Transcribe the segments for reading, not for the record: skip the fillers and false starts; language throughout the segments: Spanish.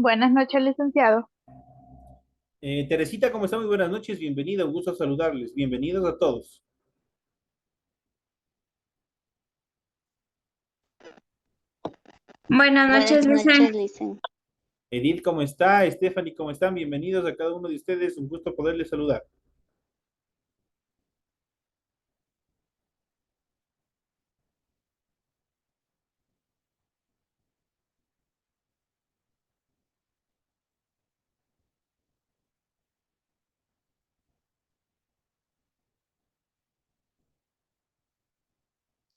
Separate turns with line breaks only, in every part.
Buenas noches, licenciado.
Teresita, ¿cómo está? Muy buenas noches, bienvenida, un gusto saludarles, bienvenidos a todos.
Buenas
Buenas
noches, Luisa.
noches, Licen.
Edith, ¿cómo está? Stephanie, ¿cómo están? Bienvenidos a cada uno de ustedes, un gusto poderles saludar.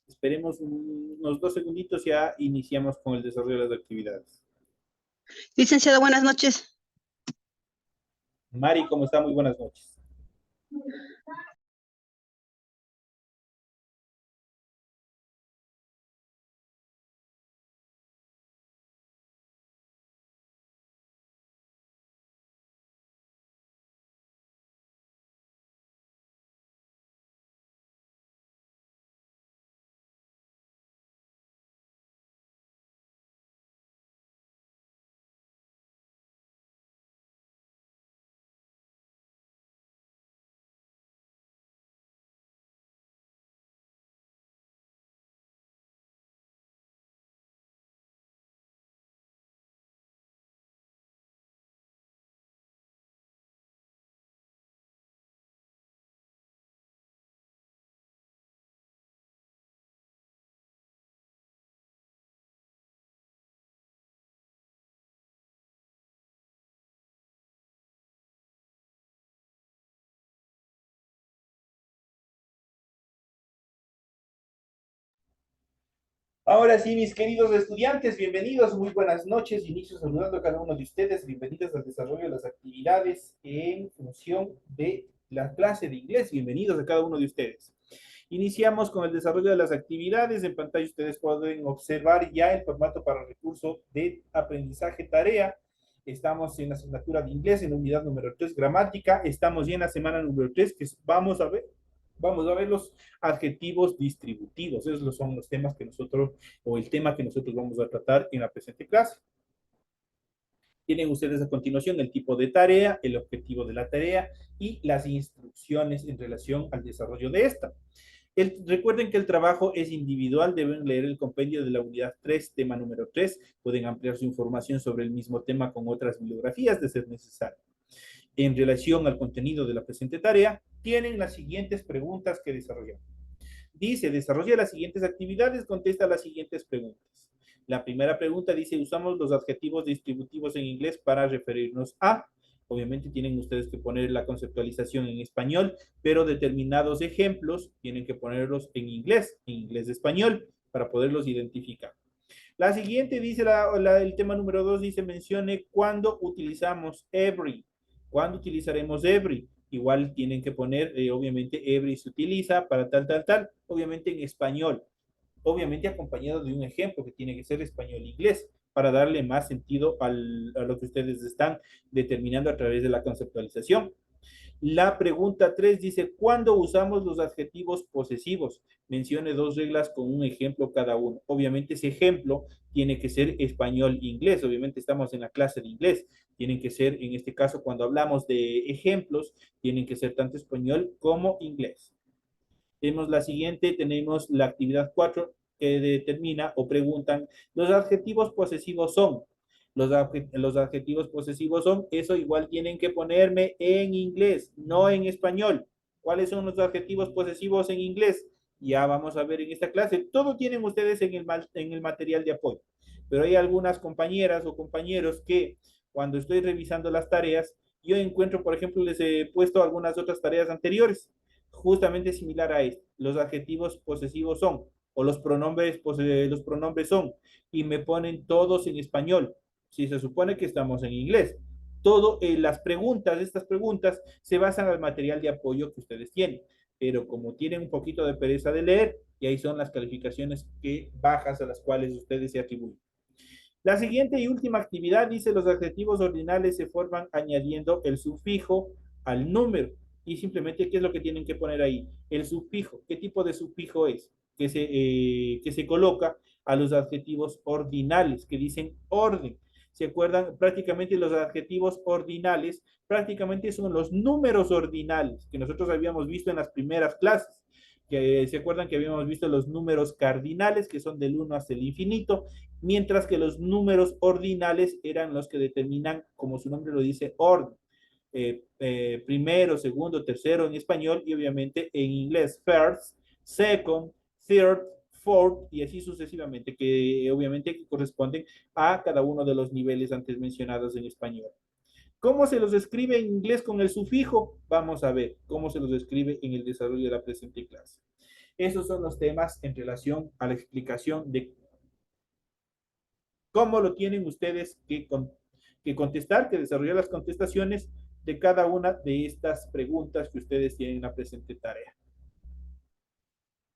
Esperemos unos 2 segunditos, ya iniciamos con el desarrollo de las actividades.
Licenciado, buenas noches.
Mari, ¿cómo está? Muy buenas noches. Ahora sí, mis queridos estudiantes, bienvenidos, muy buenas noches. Inicio saludando a cada uno de ustedes. Bienvenidos al desarrollo de las actividades en función de la clase de inglés. Bienvenidos a cada uno de ustedes. Iniciamos con el desarrollo de las actividades. En pantalla ustedes pueden observar ya el formato para recurso de aprendizaje tarea. Estamos en la asignatura de inglés en la unidad número 3, gramática. Estamos ya en la semana número 3, que vamos a ver los adjetivos distributivos. Esos son los temas que nosotros, o el tema que nosotros vamos a tratar en la presente clase. Tienen ustedes a continuación el tipo de tarea, el objetivo de la tarea y las instrucciones en relación al desarrollo de esta. Recuerden que el trabajo es individual, deben leer el compendio de la unidad 3, tema número 3. Pueden ampliar su información sobre el mismo tema con otras bibliografías de ser necesario. En relación al contenido de la presente tarea, tienen las siguientes preguntas que desarrollar. Dice, desarrolla las siguientes actividades, contesta las siguientes preguntas. La primera pregunta dice, usamos los adjetivos distributivos en inglés para referirnos a. Obviamente tienen ustedes que poner la conceptualización en español, pero determinados ejemplos tienen que ponerlos en inglés de español, para poderlos identificar. La siguiente dice, el tema número 2 dice, mencione cuándo utilizamos every. ¿Cuándo utilizaremos every? Igual tienen que poner, obviamente, every se utiliza para tal, obviamente en español. Obviamente acompañado de un ejemplo que tiene que ser español-inglés para darle más sentido a lo que ustedes están determinando a través de la conceptualización. La pregunta 3 dice, ¿cuándo usamos los adjetivos posesivos? Mencione 2 reglas con un ejemplo cada uno. Obviamente ese ejemplo tiene que ser español-inglés. Obviamente estamos en la clase de inglés. Tienen que ser, en este caso, cuando hablamos de ejemplos, tienen que ser tanto español como inglés. Tenemos la siguiente, tenemos la actividad 4 que determina o preguntan, los adjetivos posesivos son. Los adjetivos posesivos son, eso igual tienen que ponerme en inglés, no en español. ¿Cuáles son los adjetivos posesivos en inglés? Ya vamos a ver en esta clase. Todo tienen ustedes en el material de apoyo. Pero hay algunas compañeras o compañeros que cuando estoy revisando las tareas, yo encuentro, por ejemplo, les he puesto algunas otras tareas anteriores justamente similar a esto. Los adjetivos posesivos son, o los pronombres son, y me ponen todos en español, si se supone que estamos en inglés. Todo, estas preguntas se basan al material de apoyo que ustedes tienen, pero como tienen un poquito de pereza de leer, y ahí son las calificaciones bajas a las cuales ustedes se atribuyen. La siguiente y última actividad dice los adjetivos ordinales se forman añadiendo el sufijo al número. Y simplemente, ¿qué es lo que tienen que poner ahí? El sufijo. ¿Qué tipo de sufijo es? Que se coloca a los adjetivos ordinales, que dicen orden. ¿Se acuerdan? Prácticamente los adjetivos ordinales, prácticamente son los números ordinales que nosotros habíamos visto en las primeras clases. Que se acuerdan que habíamos visto los números cardinales, que son del 1 hasta el infinito, mientras que los números ordinales eran los que determinan, como su nombre lo dice, orden. Primero, segundo, tercero en español y obviamente en inglés, first, second, third, fourth y así sucesivamente, que obviamente corresponden a cada uno de los niveles antes mencionados en español. ¿Cómo se los escribe en inglés con el sufijo? Vamos a ver cómo se los escribe en el desarrollo de la presente clase. Esos son los temas en relación a la explicación de cómo lo tienen ustedes que contestar, que desarrollar las contestaciones de cada una de estas preguntas que ustedes tienen en la presente tarea.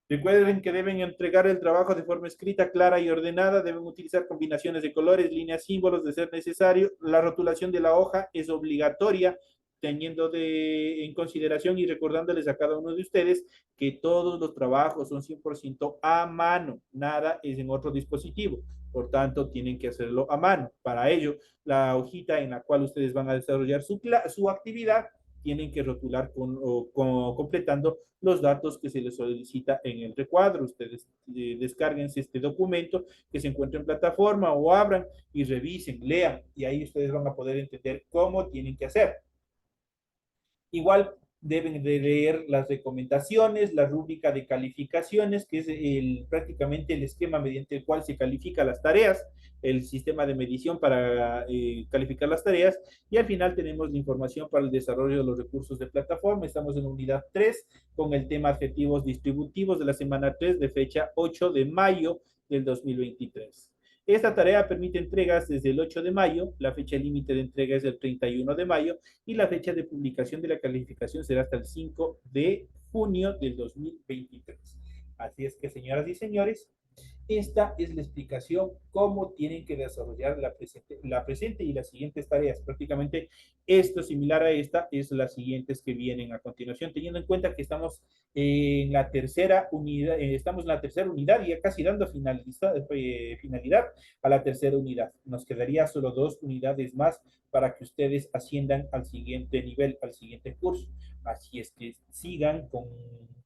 Recuerden que deben entregar el trabajo de forma escrita, clara y ordenada. Deben utilizar combinaciones de colores, líneas, símbolos de ser necesario. La rotulación de la hoja es obligatoria, teniendo en consideración y recordándoles a cada uno de ustedes que todos los trabajos son 100% a mano, nada es en otro dispositivo. Por tanto, tienen que hacerlo a mano. Para ello, la hojita en la cual ustedes van a desarrollar su actividad tienen que rotular completando los datos que se les solicita en el recuadro. Ustedes descarguense este documento que se encuentra en plataforma o abran y revisen, lean y ahí ustedes van a poder entender cómo tienen que hacer. Igual deben de leer las recomendaciones, la rúbrica de calificaciones, que es prácticamente el esquema mediante el cual se califica las tareas, el sistema de medición para calificar las tareas, y al final tenemos la información para el desarrollo de los recursos de plataforma. Estamos en unidad 3 con el tema adjetivos distributivos de la semana 3 de fecha 8 de mayo del 2023. Esta tarea permite entregas desde el 8 de mayo, la fecha límite de entrega es el 31 de mayo y la fecha de publicación de la calificación será hasta el 5 de junio del 2023. Así es que, señoras y señores, esta es la explicación cómo tienen que desarrollar la presente y las siguientes tareas. Prácticamente esto similar a esta es las siguientes que vienen a continuación, teniendo en cuenta que estamos en la tercera unidad, y ya casi dando finalidad a la tercera unidad. Nos quedaría solo 2 unidades más para que ustedes asciendan al siguiente nivel, al siguiente curso. Así es que sigan con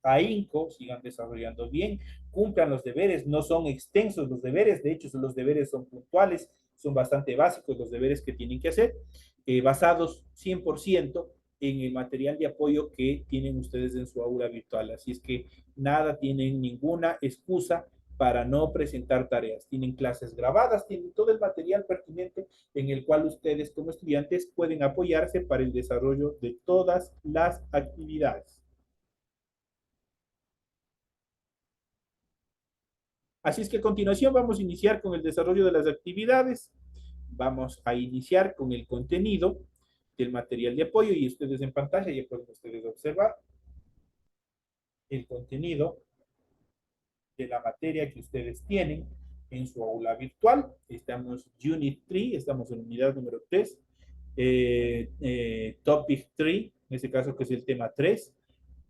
ahínco, sigan desarrollando bien, cumplan los deberes, no son extensos los deberes, de hecho los deberes son puntuales, son bastante básicos los deberes que tienen que hacer, basados 100% en el material de apoyo que tienen ustedes en su aula virtual. Así es que nada, tienen ninguna excusa para no presentar tareas. Tienen clases grabadas, tienen todo el material pertinente en el cual ustedes como estudiantes pueden apoyarse para el desarrollo de todas las actividades. Así es que a continuación vamos a iniciar con el desarrollo de las actividades. Vamos a iniciar con el contenido del material de apoyo y ustedes en pantalla ya pueden ustedes observar el contenido de la materia que ustedes tienen en su aula virtual. Estamos Unit 3, estamos en unidad número 3, Topic 3, en este caso que es el tema 3,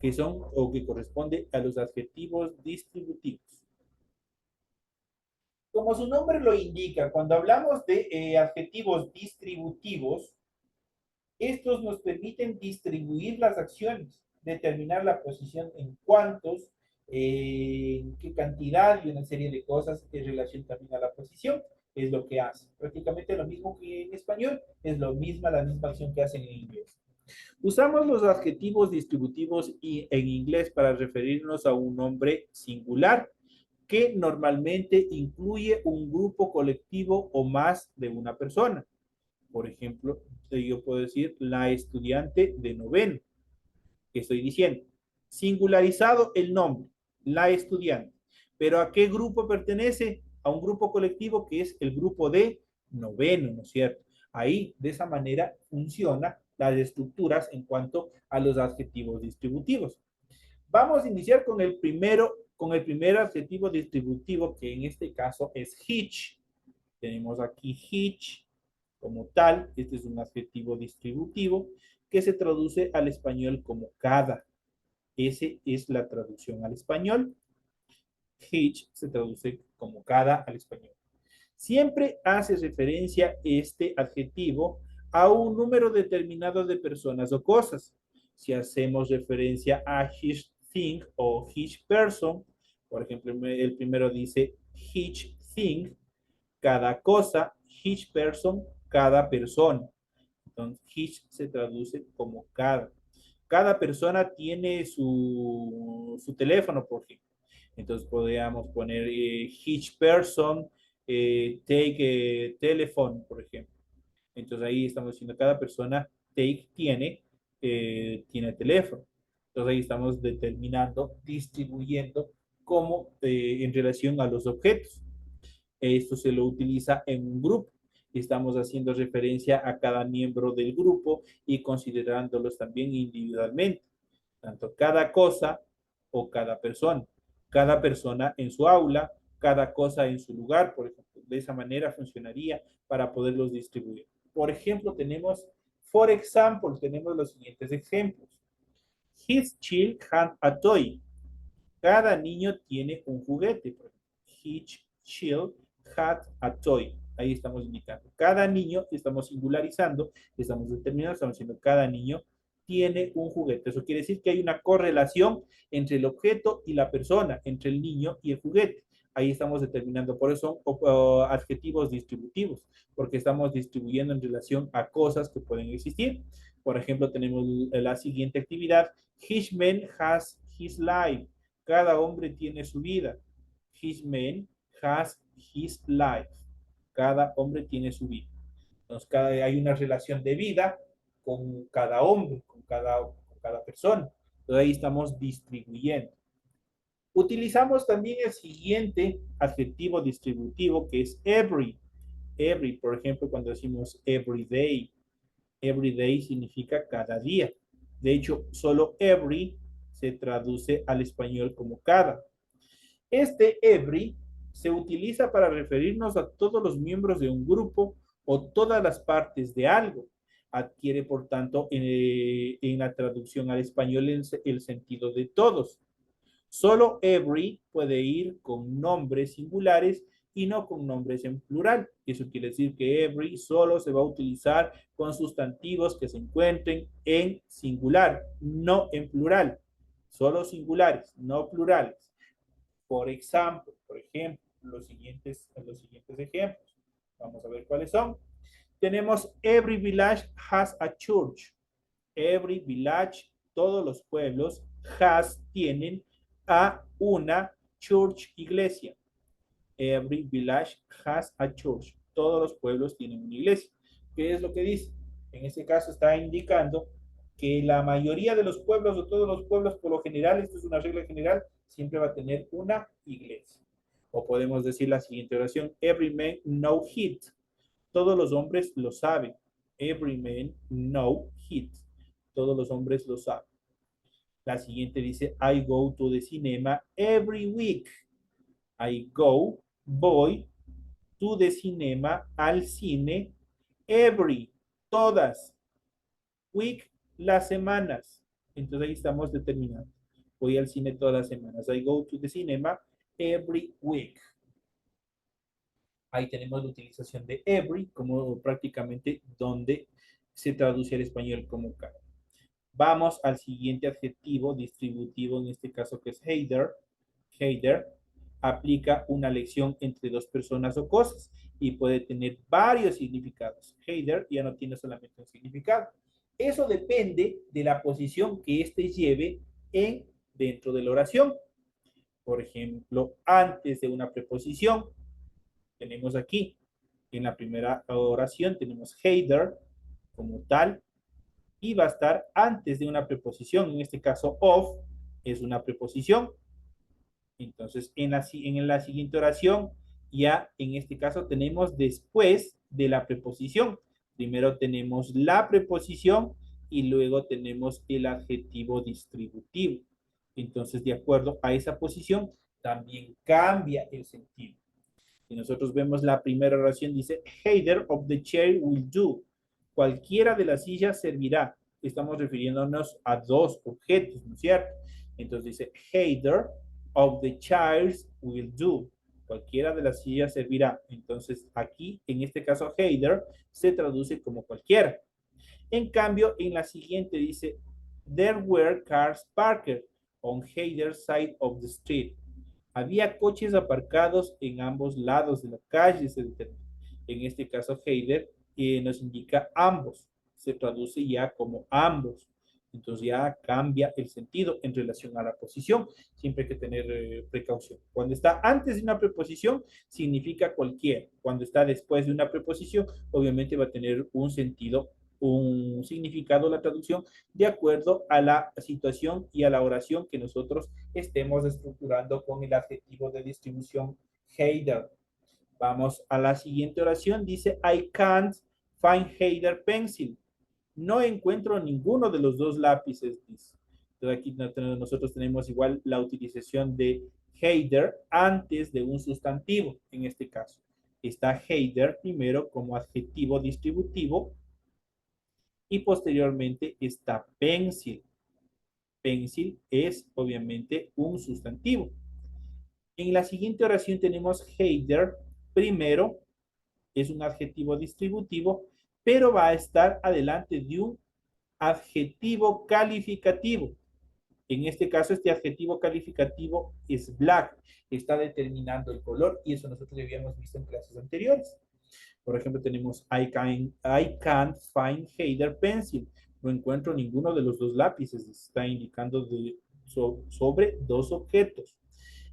que son o que corresponde a los adjetivos distributivos. Como su nombre lo indica, cuando hablamos de adjetivos distributivos, estos nos permiten distribuir las acciones, determinar la posición en cuántos, en qué cantidad y una serie de cosas en relación también a la posición. Es lo que hace. Prácticamente lo mismo que en español, es la misma acción que hacen en inglés. Usamos los adjetivos distributivos en inglés para referirnos a un nombre singular que normalmente incluye un grupo colectivo o más de una persona. Por ejemplo, yo puedo decir la estudiante de noveno. ¿Qué estoy diciendo? Singularizado el nombre, la estudiante. ¿Pero a qué grupo pertenece? A un grupo colectivo que es el grupo de noveno, ¿no es cierto? Ahí, de esa manera, funciona las estructuras en cuanto a los adjetivos distributivos. Vamos a iniciar con el primer adjetivo distributivo, que en este caso es each. Tenemos aquí each como tal. Este es un adjetivo distributivo que se traduce al español como cada. Esa es la traducción al español. Each se traduce como cada al español. Siempre hace referencia este adjetivo a un número determinado de personas o cosas. Si hacemos referencia a his thing o his person, por ejemplo, el primero dice his thing, cada cosa, his person, cada persona. Entonces, his se traduce como cada. Cada persona tiene su teléfono, por ejemplo. Entonces podríamos poner each person take a telephone, por ejemplo. Entonces ahí estamos diciendo cada persona tiene teléfono. Entonces ahí estamos determinando, distribuyendo como en relación a los objetos. Esto se lo utiliza en un grupo. Estamos haciendo referencia a cada miembro del grupo y considerándolos también individualmente, tanto cada cosa o cada persona. Cada persona en su aula, cada cosa en su lugar, por ejemplo. De esa manera funcionaría para poderlos distribuir. Por ejemplo, for example, tenemos los siguientes ejemplos. His child had a toy. Cada niño tiene un juguete. Each child had a toy. Ahí estamos indicando. Cada niño, estamos singularizando, estamos determinando, estamos diciendo cada niño tiene un juguete. Eso quiere decir que hay una correlación entre el objeto y la persona, entre el niño y el juguete. Ahí estamos determinando, por eso son adjetivos distributivos, porque estamos distribuyendo en relación a cosas que pueden existir. Por ejemplo, tenemos la siguiente actividad. His man has his life. Cada hombre tiene su vida. His man has his life. Cada hombre tiene su vida. Entonces, hay una relación de vida con cada hombre, con cada persona. Entonces, ahí estamos distribuyendo. Utilizamos también el siguiente adjetivo distributivo que es every. Every, por ejemplo, cuando decimos every day. Every day significa cada día. De hecho, solo every se traduce al español como cada. Este every se utiliza para referirnos a todos los miembros de un grupo o todas las partes de algo. Adquiere, por tanto, en la traducción al español el sentido de todos. Solo every puede ir con nombres singulares y no con nombres en plural. Eso quiere decir que every solo se va a utilizar con sustantivos que se encuentren en singular, no en plural. Solo singulares, no plurales. Por ejemplo, los siguientes ejemplos. Vamos a ver cuáles son. Tenemos every village has a church. Every village, todos los pueblos, tienen a una church, iglesia. Every village has a church. Todos los pueblos tienen una iglesia. ¿Qué es lo que dice? En este caso está indicando que la mayoría de los pueblos o todos los pueblos, por lo general, esto es una regla general, siempre va a tener una iglesia. O podemos decir la siguiente oración: Every man know it. Todos los hombres lo saben. Every man know it. Todos los hombres lo saben. La siguiente dice: I go to the cinema every week. I voy to the cinema, al cine, every, todas, week, las semanas. Entonces ahí estamos determinando. Voy al cine todas las semanas. I go to the cinema every week. Ahí tenemos la utilización de every como prácticamente donde se traduce al español como cada. Vamos al siguiente adjetivo distributivo, en este caso que es either. Either aplica una lección entre dos personas o cosas y puede tener varios significados. Either ya no tiene solamente un significado. Eso depende de la posición que éste lleve dentro de la oración. Por ejemplo, antes de una preposición, tenemos aquí, en la primera oración, tenemos either como tal, y va a estar antes de una preposición. En este caso, of es una preposición. Entonces, en la siguiente oración, ya en este caso tenemos después de la preposición. Primero tenemos la preposición y luego tenemos el adjetivo distributivo. Entonces, de acuerdo a esa posición, también cambia el sentido. Y nosotros vemos la primera oración, dice, either of the chair will do. Cualquiera de las sillas servirá. Estamos refiriéndonos a dos objetos, ¿no es cierto? Entonces dice, either of the chairs will do. Cualquiera de las sillas servirá. Entonces, aquí, en este caso, either se traduce como cualquiera. En cambio, en la siguiente dice, there were cars parked on either side of the street. Había coches aparcados en ambos lados de la calle, se determina. En este caso, either nos indica ambos. Se traduce ya como ambos. Entonces ya cambia el sentido en relación a la posición. Siempre hay que tener precaución. Cuando está antes de una preposición, significa cualquier. Cuando está después de una preposición, obviamente va a tener un sentido, un significado, la traducción, de acuerdo a la situación y a la oración que nosotros estemos estructurando con el adjetivo de distribución either. Vamos a la siguiente oración. Dice, I can't find either pencil. No encuentro ninguno de los dos lápices. Dice. Entonces aquí nosotros tenemos igual la utilización de either antes de un sustantivo, en este caso. Está either primero como adjetivo distributivo y posteriormente está pencil. Pencil es obviamente un sustantivo. En la siguiente oración tenemos either primero, es un adjetivo distributivo, pero va a estar adelante de un adjetivo calificativo. En este caso, este adjetivo calificativo es black, está determinando el color y eso nosotros ya habíamos visto en clases anteriores. Por ejemplo, tenemos I can't find either pencil. No encuentro ninguno de los dos lápices. Está indicando sobre dos objetos.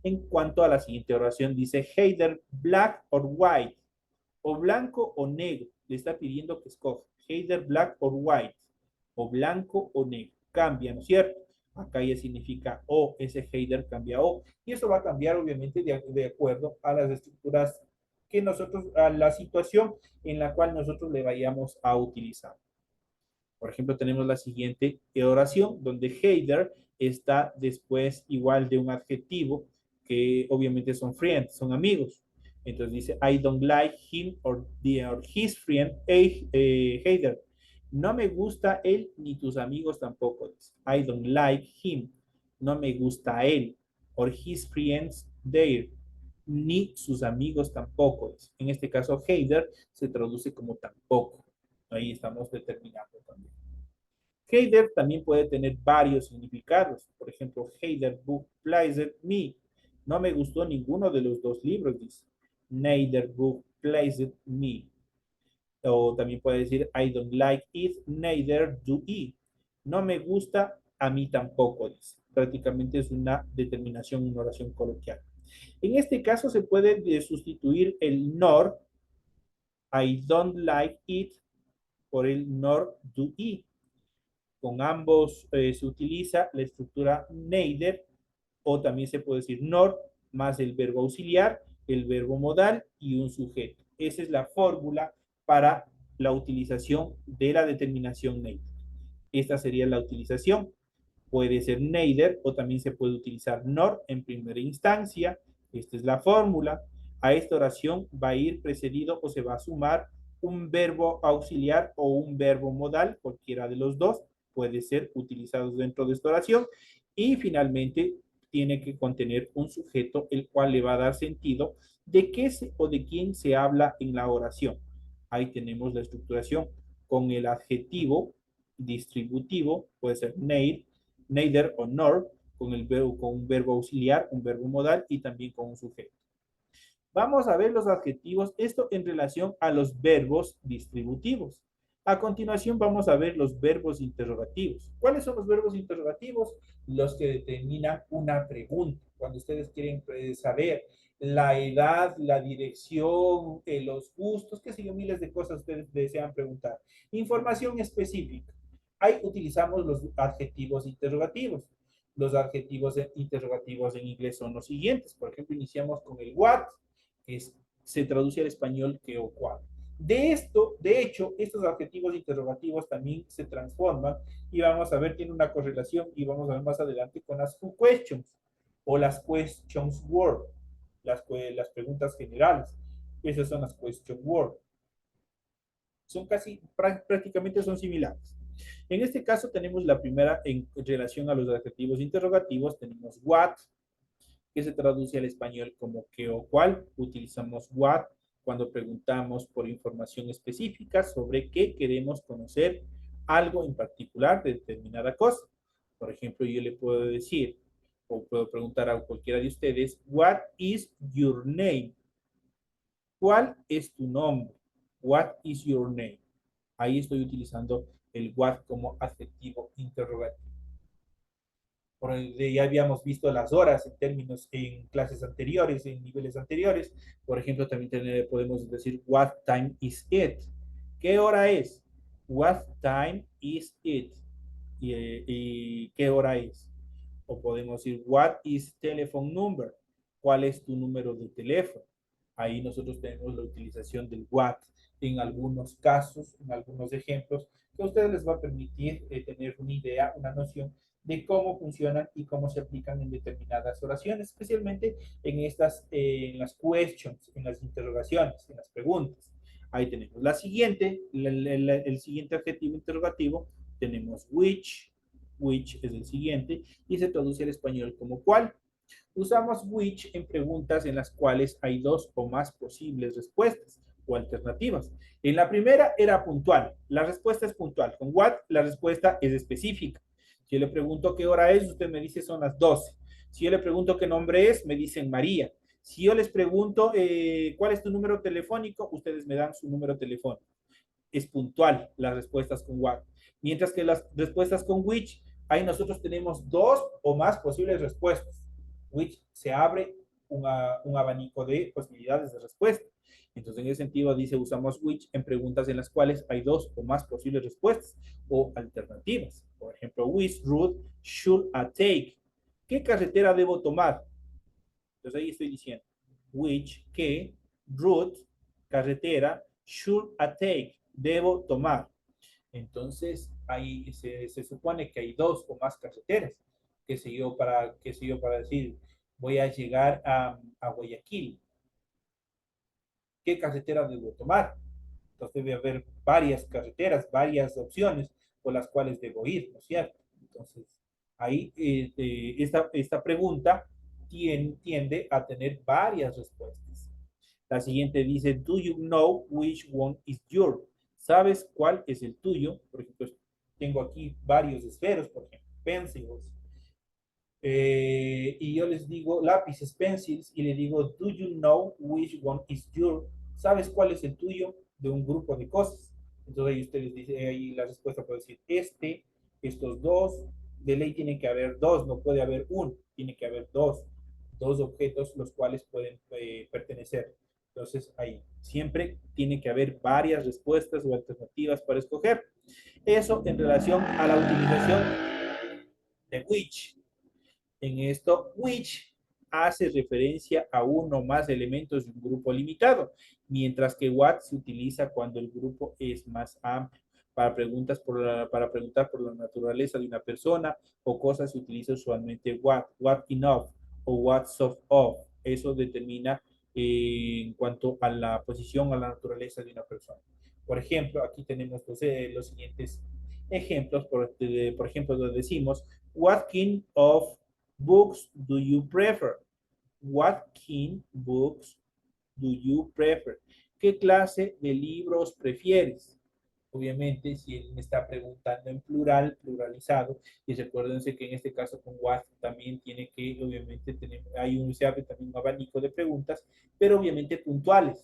En cuanto a la siguiente oración, dice either black or white. O blanco o negro. Le está pidiendo que escoja. Either black or white. O blanco o negro. Cambia, ¿no es cierto? Acá ya significa o, ese header cambia o. Y eso va a cambiar, obviamente, de acuerdo a las estructuras que nosotros, a la situación en la cual nosotros le vayamos a utilizar. Por ejemplo, tenemos la siguiente oración, donde header está después igual de un adjetivo, que obviamente son friends, son amigos. Entonces dice, I don't like him or his friend, header. No me gusta él ni tus amigos tampoco. Dice. I don't like him. No me gusta él. Or his friends, their. Ni sus amigos tampoco. Dice. En este caso, header se traduce como tampoco. Ahí estamos determinando también. Heider también puede tener varios significados. Por ejemplo, Heider book pleased me. No me gustó ninguno de los dos libros, dice. Neither book pleased me. O también puede decir, I don't like it, neither do I. No me gusta, a mí tampoco, dice. Prácticamente es una determinación, una oración coloquial. En este caso se puede sustituir el nor, I don't like it, por el nor do I. Con ambos se utiliza la estructura neither o también se puede decir nor más el verbo auxiliar, el verbo modal y un sujeto. Esa es la fórmula para la utilización de la determinación neither. Esta sería la utilización. Puede ser neither o también se puede utilizar nor en primera instancia. Esta es la fórmula. A esta oración va a ir precedido o se va a sumar un verbo auxiliar o un verbo modal, cualquiera de los dos puede ser utilizado dentro de esta oración. Y finalmente tiene que contener un sujeto el cual le va a dar sentido de qué o de quién se habla en la oración. Ahí tenemos la estructuración con el adjetivo distributivo, puede ser neither o nor, con un verbo auxiliar, un verbo modal y también con un sujeto. Vamos a ver los adjetivos, esto en relación a los verbos distributivos. A continuación vamos a ver los verbos interrogativos. ¿Cuáles son los verbos interrogativos? Los que determinan una pregunta. Cuando ustedes quieren saber la edad, la dirección, los gustos, qué sé yo, miles de cosas ustedes desean preguntar. Información específica. Ahí utilizamos los adjetivos interrogativos. Los adjetivos interrogativos en inglés son los siguientes. Por ejemplo, iniciamos con el what, se traduce al español qué o cuál. De hecho, estos adjetivos interrogativos también se transforman y vamos a ver, tiene una correlación y vamos a ver más adelante con las questions o las questions word, las preguntas generales. Esas son las question word. Son prácticamente son similares. En este caso tenemos la primera en relación a los adjetivos interrogativos, tenemos what, que se traduce al español como qué o cuál. Utilizamos what cuando preguntamos por información específica sobre qué queremos conocer algo en particular de determinada cosa. Por ejemplo, yo le puedo decir o puedo preguntar a cualquiera de ustedes, what is your name? ¿Cuál es tu nombre? What is your name? Ahí estoy utilizando el what como adjetivo interrogativo. Ya habíamos visto las horas en términos en clases anteriores, en niveles anteriores. Por ejemplo, también podemos decir what time is it? ¿Qué hora es? What time is it? Y qué hora es. O podemos decir what is telephone number? ¿Cuál es tu número de teléfono? Ahí nosotros tenemos la utilización del what en algunos casos, en algunos ejemplos, que a ustedes les va a permitir tener una idea, una noción de cómo funcionan y cómo se aplican en determinadas oraciones, especialmente en las questions, en las interrogaciones, en las preguntas. Ahí tenemos la siguiente, el siguiente adjetivo interrogativo, tenemos which es el siguiente, y se traduce al español como cuál. Usamos which en preguntas en las cuales hay dos o más posibles respuestas o alternativas. En la primera era puntual, la respuesta es puntual. Con what la respuesta es específica. Si yo le pregunto qué hora es, usted me dice son las 12. Si yo le pregunto qué nombre es, me dicen María. Si yo les pregunto cuál es tu número telefónico, ustedes me dan su número telefónico. Es puntual las respuestas con what. Mientras que las respuestas con which, ahí nosotros tenemos dos o más posibles respuestas. Which se abre un abanico de posibilidades de respuesta. Entonces, en ese sentido, dice, usamos which en preguntas en las cuales hay dos o más posibles respuestas o alternativas. Por ejemplo, which route should I take? ¿Qué carretera debo tomar? Entonces, ahí estoy diciendo, which, qué, route, carretera, should I take? Debo tomar. Entonces, ahí se supone que hay dos o más carreteras, qué sé yo, para decir, voy a llegar a Guayaquil. ¿Qué carretera debo tomar? Entonces debe haber varias carreteras, varias opciones por las cuales debo ir, ¿no es cierto? Entonces, ahí esta pregunta tiende a tener varias respuestas. La siguiente dice, do you know which one is yours? ¿Sabes cuál es el tuyo? Por ejemplo, tengo aquí varios esferos, por ejemplo, pencils. Y yo les digo lápices, pencils, y le digo, do you know which one is yours? ¿Sabes cuál es el tuyo? De un grupo de cosas. Entonces ahí ustedes dicen, ahí la respuesta puede decir, estos dos, de ley tiene que haber dos, no puede haber uno, tiene que haber dos objetos los cuales pueden pertenecer. Entonces ahí siempre tiene que haber varias respuestas o alternativas para escoger. Eso en relación a la utilización de which. En esto, which hace referencia a uno o más elementos de un grupo limitado, mientras que what se utiliza cuando el grupo es más amplio. Para preguntar por la naturaleza de una persona o cosas se utiliza usualmente what enough o what sort of. Eso determina en cuanto a la posición o la naturaleza de una persona. Por ejemplo, aquí tenemos los siguientes ejemplos. Por ejemplo, donde decimos, what kind of books do you prefer? What kind books do you prefer? ¿Qué clase de libros prefieres? Obviamente, si él me está preguntando en plural, pluralizado, y recuérdense que en este caso con what también tiene que, obviamente, se abre también un abanico de preguntas, pero obviamente puntuales,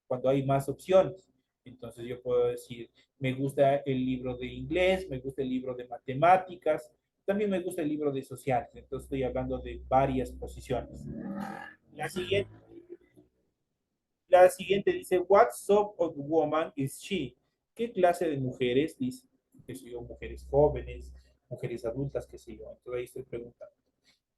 cuando hay más opciones. Entonces yo puedo decir, me gusta el libro de inglés, me gusta el libro de matemáticas, también me gusta el libro de sociales. Entonces estoy hablando de varias posiciones. La siguiente, la siguiente dice, what sort of woman is she? ¿Qué clase de mujeres? Dice, que sé yo, mujeres jóvenes, mujeres adultas, qué sé yo. Entonces ahí estoy preguntando.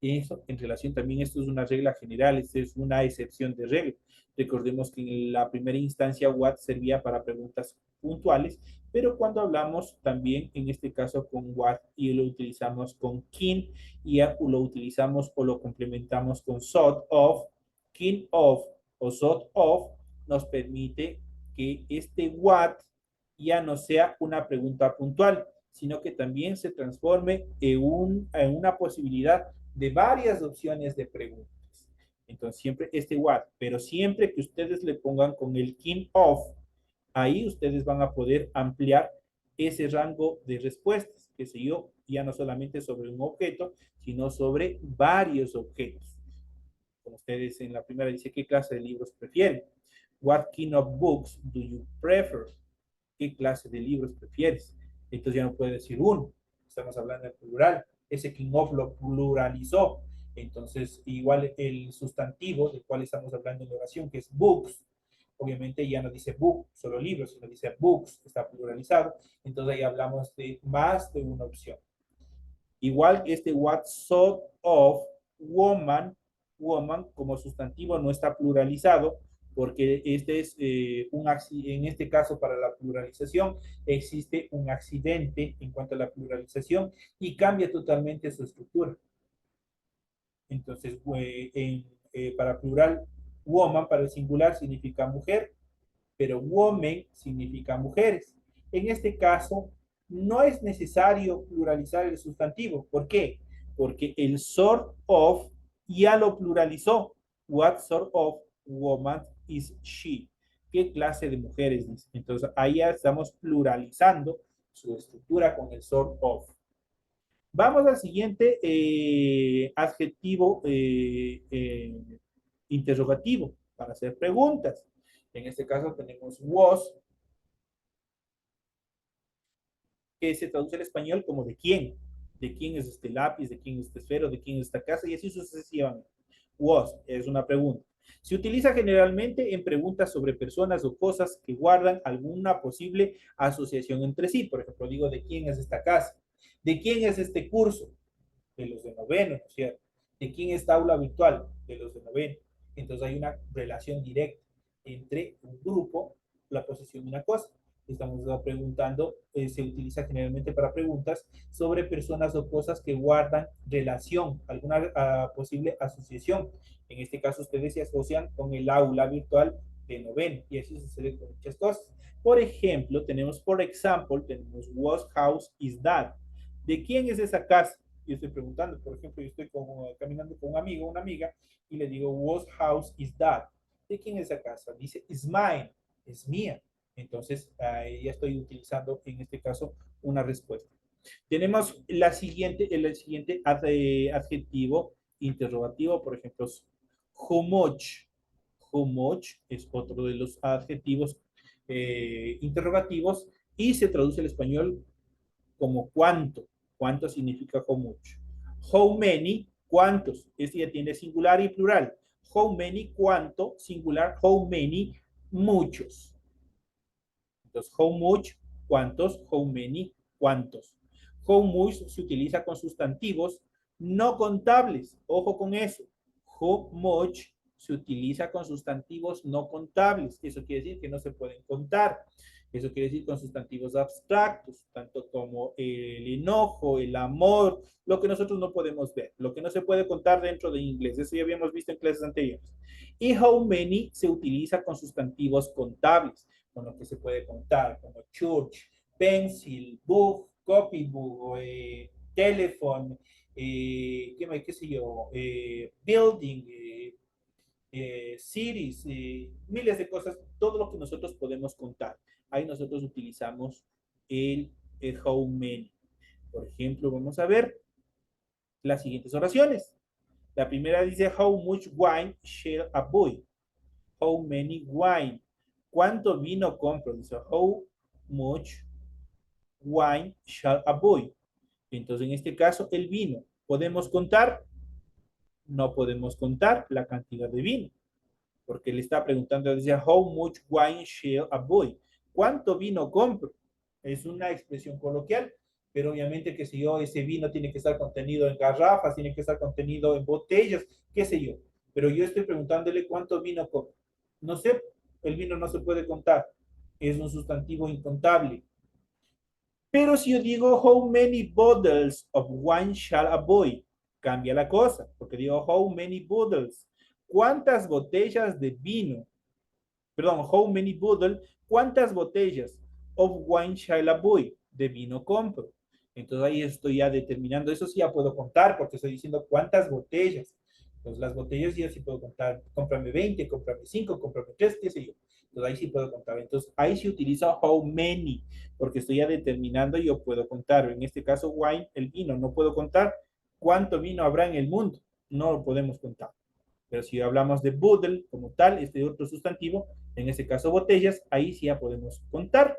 Eso, en relación también, esto es una regla general, esto es una excepción de regla. Recordemos que en la primera instancia what servía para preguntas puntuales, pero cuando hablamos también, en este caso con what, y lo utilizamos con kin, y lo utilizamos o lo complementamos con sort of, kin of o sort of, nos permite que este what ya no sea una pregunta puntual, sino que también se transforme en una posibilidad de varias opciones de preguntas. Entonces, siempre este what, pero siempre que ustedes le pongan con el king of, ahí ustedes van a poder ampliar ese rango de respuestas, que sé yo, ya no solamente sobre un objeto, sino sobre varios objetos. Como ustedes en la primera dice, ¿qué clase de libros prefieren? What kind of books do you prefer? ¿Qué clase de libros prefieres? Entonces ya no puede decir uno, estamos hablando en plural. Ese king of lo pluralizó. Entonces, igual el sustantivo del cual estamos hablando en la oración, que es books, obviamente ya no dice book, solo libros, sino dice books, está pluralizado. Entonces ahí hablamos de más de una opción. Igual este what sort of woman, woman como sustantivo no está pluralizado, porque este es en este caso para la pluralización existe un accidente en cuanto a la pluralización y cambia totalmente su estructura. Entonces, para plural, woman para el singular significa mujer, pero woman significa mujeres. En este caso, no es necesario pluralizar el sustantivo. ¿Por qué? Porque el sort of ya lo pluralizó. What sort of woman is she? ¿Qué clase de mujeres dice? Entonces, ahí ya estamos pluralizando su estructura con el sort of. Vamos al siguiente adjetivo interrogativo para hacer preguntas. En este caso tenemos was, que se traduce al español como de quién. ¿De quién es este lápiz? ¿De quién es este esfero? ¿De quién es esta casa? Y así sucesivamente. Was es una pregunta. Se utiliza generalmente en preguntas sobre personas o cosas que guardan alguna posible asociación entre sí. Por ejemplo, digo, ¿de quién es esta casa? ¿De quién es este curso? De los de noveno, ¿no es cierto? ¿De quién es aula virtual? De los de noveno. Entonces hay una relación directa entre un grupo, la posesión de una cosa. Estamos preguntando, se utiliza generalmente para preguntas sobre personas o cosas que guardan relación, alguna posible asociación. En este caso, ustedes se asocian con el aula virtual de noveno, y así sucede con muchas cosas. Por ejemplo, tenemos, tenemos what house is that? ¿De quién es esa casa? Yo estoy preguntando, por ejemplo, yo estoy caminando con un amigo, una amiga, y le digo, what house is that? ¿De quién es esa casa? Dice, it's mine, es mía. Entonces, ya estoy utilizando en este caso una respuesta. Tenemos el siguiente adjetivo interrogativo, por ejemplo, how much. How much es otro de los adjetivos interrogativos y se traduce al español como cuánto. ¿Cuánto significa how much? How many, cuántos. Este ya tiene singular y plural. How many, cuánto, singular. How many, muchos. Entonces, how much, cuántos. How many, cuántos. How much se utiliza con sustantivos no contables. Ojo con eso. How much se utiliza con sustantivos no contables. Eso quiere decir que no se pueden contar. Eso quiere decir con sustantivos abstractos, tanto como el enojo, el amor, lo que nosotros no podemos ver, lo que no se puede contar dentro de inglés. Eso ya habíamos visto en clases anteriores. Y how many se utiliza con sustantivos contables, con lo que se puede contar, como church, pencil, book, copybook, telephone, qué sé yo, building, cities, miles de cosas, todo lo que nosotros podemos contar. Ahí nosotros utilizamos el how many. Por ejemplo, vamos a ver las siguientes oraciones. La primera dice, how much wine shall a boy? How many wine? ¿Cuánto vino compro? Dice, how much wine shall a boy? Entonces, en este caso, el vino. ¿Podemos contar? No podemos contar la cantidad de vino. Porque le está preguntando, dice, how much wine shall a boy? ¿Cuánto vino compro? Es una expresión coloquial, pero obviamente que si yo ese vino tiene que estar contenido en garrafas, tiene que estar contenido en botellas, qué sé yo. Pero yo estoy preguntándole cuánto vino compro. No sé, el vino no se puede contar. Es un sustantivo incontable. Pero si yo digo, how many bottles of wine shall a boy? Cambia la cosa, porque digo, how many bottles? ¿Cuántas botellas de vino? Perdón, how many bottles? ¿Cuántas botellas of wine shall a boy? De vino compro. Entonces ahí estoy ya determinando, eso sí ya puedo contar, porque estoy diciendo cuántas botellas. Entonces las botellas ya sí puedo contar, cómprame 20, cómprame 5, cómprame 3, qué sé yo. Entonces ahí sí puedo contar. Entonces ahí sí utilizo how many, porque estoy ya determinando y yo puedo contar. En este caso, wine, el vino, no puedo contar cuánto vino habrá en el mundo, no lo podemos contar. Pero si hablamos de Budel como tal, este otro sustantivo, en este caso botellas, ahí sí ya podemos contar.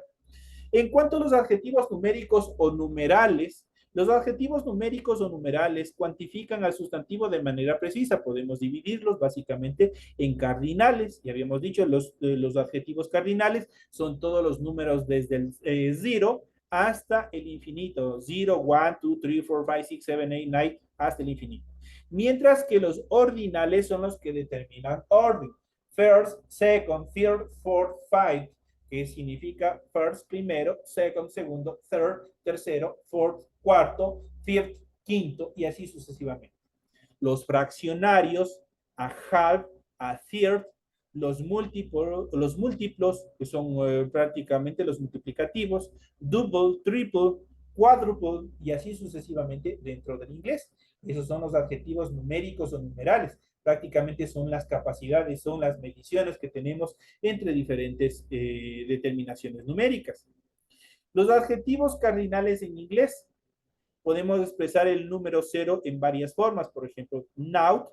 En cuanto a los adjetivos numéricos o numerales, los adjetivos numéricos o numerales cuantifican al sustantivo de manera precisa. Podemos dividirlos básicamente en cardinales. Ya habíamos dicho, los adjetivos cardinales son todos los números desde el 0 hasta el infinito. 0, 1, 2, 3, 4, 5, 6, 7, 8, 9, hasta el infinito. Mientras que los ordinales son los que determinan orden. First, second, third, fourth, fifth, que significa first, primero, second, segundo, third, tercero, fourth, cuarto, fifth, quinto, y así sucesivamente. Los fraccionarios, a half, a third, los múltiplos, que son prácticamente los multiplicativos, double, triple, quadruple, y así sucesivamente dentro del inglés. Esos son los adjetivos numéricos o numerales. Prácticamente son las capacidades, son las mediciones que tenemos entre diferentes determinaciones numéricas. Los adjetivos cardinales en inglés, podemos expresar el número cero en varias formas. Por ejemplo, not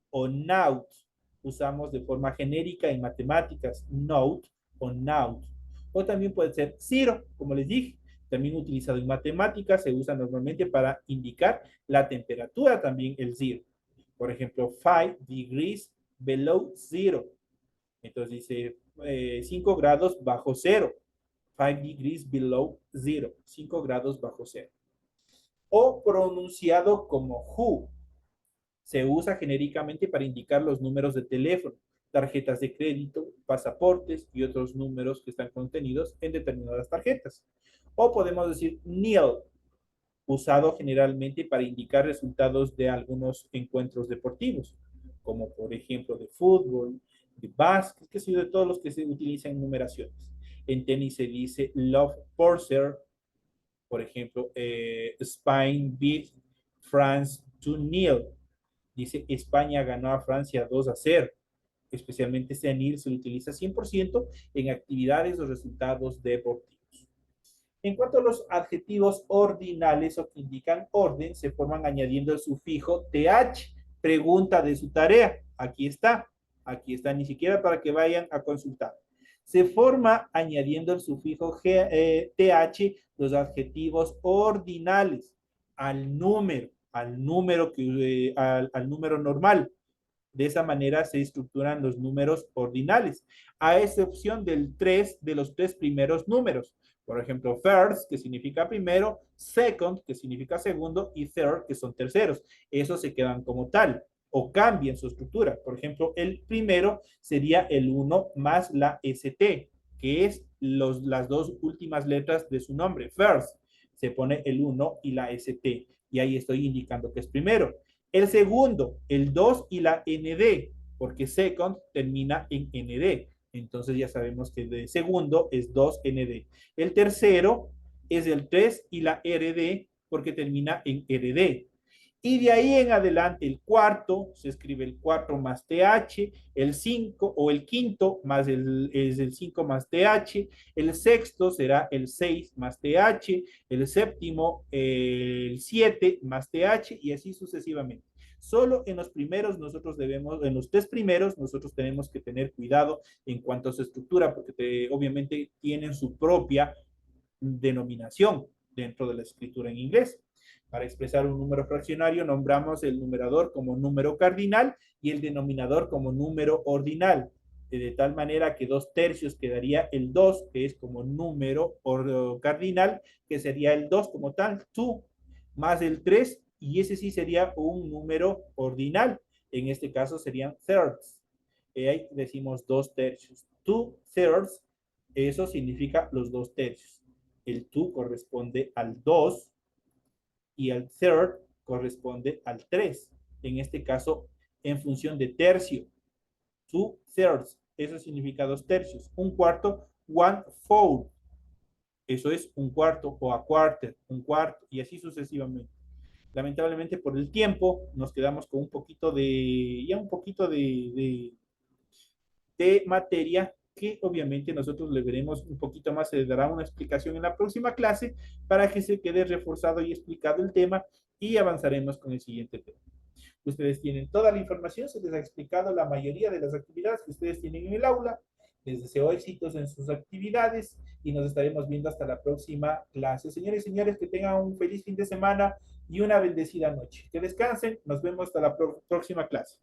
o not. Usamos de forma genérica en matemáticas, note o not. O también puede ser zero, como les dije. También utilizado en matemáticas, se usa normalmente para indicar la temperatura también el zero. Por ejemplo, 5 degrees below zero. Entonces dice 5 grados bajo cero. 5 degrees below zero. 5 grados bajo cero. O pronunciado como who. Se usa genéricamente para indicar los números de teléfono, tarjetas de crédito, pasaportes y otros números que están contenidos en determinadas tarjetas. O podemos decir nil, usado generalmente para indicar resultados de algunos encuentros deportivos, como por ejemplo de fútbol, de básquet, que son de todos los que se utilizan en numeraciones. En tenis se dice love Purser, por ejemplo, Spain beat France 2-0. Dice, España ganó a Francia 2-0. Especialmente este anil se utiliza 100% en actividades o resultados deportivos. En cuanto a los adjetivos ordinales o que indican orden, se forman añadiendo el sufijo th. Pregunta de su tarea. Aquí está, ni siquiera para que vayan a consultar. Se forma añadiendo el sufijo th los adjetivos ordinales al número normal. De esa manera se estructuran los números ordinales, a excepción del 3 de los 3 primeros números. Por ejemplo, first, que significa primero, second, que significa segundo, y third, que son terceros. Esos se quedan como tal o cambian su estructura. Por ejemplo, el primero sería el 1 más la ST, que es las dos últimas letras de su nombre. First, se pone el 1 y la ST, y ahí estoy indicando que es primero. El segundo, el 2 y la ND, porque second termina en ND. Entonces ya sabemos que el segundo es 2ND. El tercero es el 3 y la RD, porque termina en RD. Y de ahí en adelante, el cuarto, se escribe el 4 más TH, el 5 o el quinto es el 5 más TH, el sexto será el 6 más TH, el séptimo el 7 más TH y así sucesivamente. Solo en los primeros en los 3 primeros, nosotros tenemos que tener cuidado en cuanto a su estructura, porque obviamente tienen su propia denominación dentro de la escritura en inglés. Para expresar un número fraccionario, nombramos el numerador como número cardinal y el denominador como número ordinal. De tal manera que 2/3 quedaría el 2, que es como número cardinal, que sería el 2 como tal, 2, más el 3, y ese sí sería un número ordinal. En este caso serían thirds. Ahí decimos 2/3. 2/3, eso significa los 2/3. El 2 corresponde al 2 y el third corresponde al 3. En este caso, en función de tercio. 2/3, eso significa 2/3. Un cuarto, 1/4. Eso es un cuarto o a quarter, un cuarto y así sucesivamente. Lamentablemente por el tiempo nos quedamos con un poquito ya un poquito de materia que obviamente nosotros le veremos un poquito más, se le dará una explicación en la próxima clase para que se quede reforzado y explicado el tema y avanzaremos con el siguiente tema. Ustedes tienen toda la información, se les ha explicado la mayoría de las actividades que ustedes tienen en el aula. Les deseo éxitos en sus actividades y nos estaremos viendo hasta la próxima clase. Señores y señores, que tengan un feliz fin de semana y una bendecida noche. Que descansen, nos vemos hasta la próxima clase.